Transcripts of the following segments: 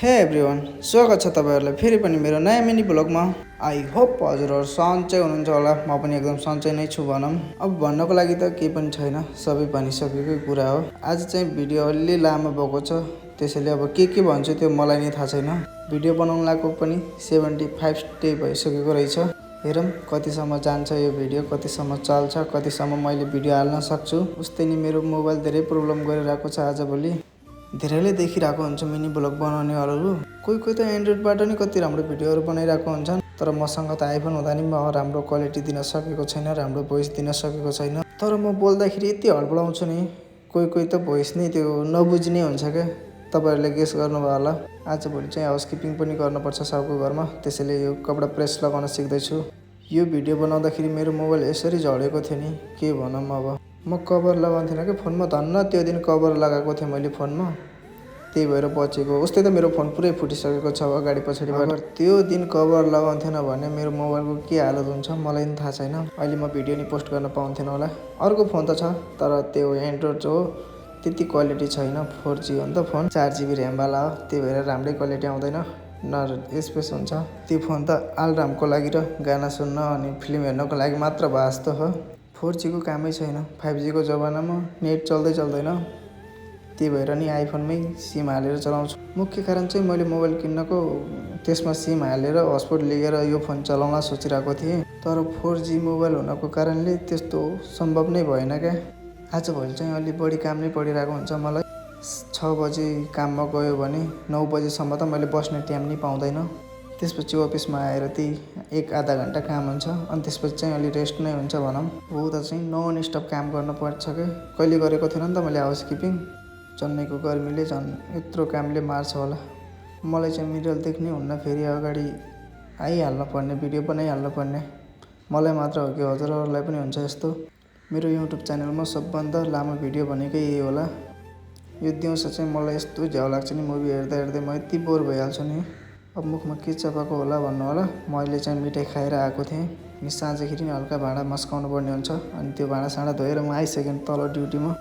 हे एभ्रिवान, स्वागत छ तपाईँहरूलाई फेरि पनि मेरो नयाँ मिनी ब्लगमा। आई होप हजुरहरू सन्चै हुनुहुन्छ होला। म पनि एकदम सन्चै नै छु भनौँ। अब भन्नको लागि त केही पनि छैन, सबै भनिसकेकै कुरा हो। आज चाहिँ भिडियो अलि लामो भएको छ, त्यसैले अब के भन्छु त्यो मलाई नै थाहा छैन। भिडियो बनाउन लागेको पनि 75 डे भइसकेको रहेछ। हेरौँ कतिसम्म जान्छ यो भिडियो, कतिसम्म चल्छ, कतिसम्म मैले भिडियो हाल्न सक्छु। उस्तै नि मेरो मोबाइल धेरै प्रब्लम गरिरहेको छ आजभोलि। धेरैले देखिरहेको हुन्छ मिनी ब्लग बनाउनेहरू, कोही त एन्ड्रोइडबाट नि कति राम्रो भिडियोहरू बनाइरहेको हुन्छन्। तर मसँग त आइफोन हुँदा नि म राम्रो क्वालिटी दिन सकेको छैन, राम्रो भोइस दिन सकेको छैन। तर म बोल्दाखेरि यति हडबडाउँछु नि, कोही त भोइस नै त्यो नबुझ्ने हुन्छ क्या। तपाईँहरूले गेस गर्नुभयो होला। आजभोलि चाहिँ हाउसकिपिङ पनि गर्नुपर्छ सबको घरमा, त्यसैले यो कपडा प्रेस लगाउन सिक्दैछु। यो भिडियो बनाउँदाखेरि मेरो मोबाइल यसरी झडेको थियो नि, के भनौँ अब। म कभर लगाउँथिनँ कि फोनमा, धन्न त्यो दिन कभर लगाएको थिएँ मैले फोनमा, त्यही भएर बचेको। उस्तै त मेरो फोन पुरै फुटिसकेको छ अगाडि पछाडिबाट। अगर त्यो दिन कभर लगाउँथेन भने मेरो मोबाइलको के हालत हुन्छ मलाई पनि थाहा छैन। अहिले म भिडियो नि पोस्ट गर्न पाउँथेन होला। अर्को फोन त छ, तर त्यो एन्ड्रोइड हो, त्यति क्वालिटी छैन। 4G हो नि त फोन, 4GB ऱ्यामवाला हो, त्यही भएर राम्रै क्वालिटी आउँदैन, न स्पेस हुन्छ। त्यो फोन त अलार्मको लागि र गाना सुन्न अनि फिल्म हेर्नको लागि मात्र भए जस्तो हो। 4G को कामै छैन। 5G को जमानामा नेट चल्दैन, त्यही भएर नि आइफोनमै सिम हालेर चलाउँछु। मुख्य कारण चाहिँ मैले मोबाइल किन्नको त्यसमा सिम हालेर हटस्पट लिएर यो फोन चलाउन सोचिरहेको थिएँ। तर 4G मोबाइल हुनको कारणले त्यस्तो सम्भव नै भएन क्या। आजभोलि चाहिँ अलि बढी काम नै पडिरहेको हुन्छ मलाई। 6 बजी काममा गयो भने 9 बजीसम्म त मैले बस्ने टाइम नै पाउँदैन। त्यसपछि अफिसमा आएर त्यही 1-आधा घन्टा काम हुन्छ, अनि त्यसपछि चाहिँ अलि रेस्ट नै हुन्छ भनौँ। हो त चाहिँ नन स्टप काम गर्नुपर्छ क्या। कहिले गरेको थिएन नि त मैले हाउसकिपिङ। चेन्नईको गर्मीले झन् यत्रो कामले मार्छ होला। मलाई चाहिँ मिररदेखि नै हुन्न, फेरि अगाडि आइहाल्नु पर्ने, भिडियो बनाइहाल्नु पर्ने। मलाई मात्र हो कि हजुरहरूलाई पनि हुन्छ यस्तो? मेरो युट्युब च्यानलमा सबभन्दा लामो भिडियो भनेकै यही होला। यो दिउँसो चाहिँ मलाई यस्तो झ्याउ लाग्छ नि, मुभी हेर्दै म यति बोर भइहाल्छु नि। अब मुखमा के चपाएको होला भन्नु होला। म अहिले चाहिँ मिठाई खाएर आएको थिएँ, अनि साँझखेरि नि हल्का भाँडा मस्काउनु पर्ने हुन्छ। अनि त्यो भाँडासाँडा धोएर म आइसकेँ तल ड्युटीमा।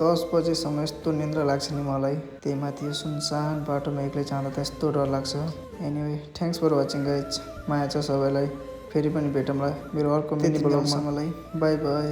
10 बजेसम्म यस्तो निन्द्रा लाग्छ नि मलाई, त्यही माथि यो सुनसान बाटोमा एक्लै जाँदा त यस्तो डर लाग्छ। Anyway, thanks for watching guys. माया छ सबैलाई। फेरि पनि भेटौँला मेरो अर्को मिनी ब्लगमा। By by.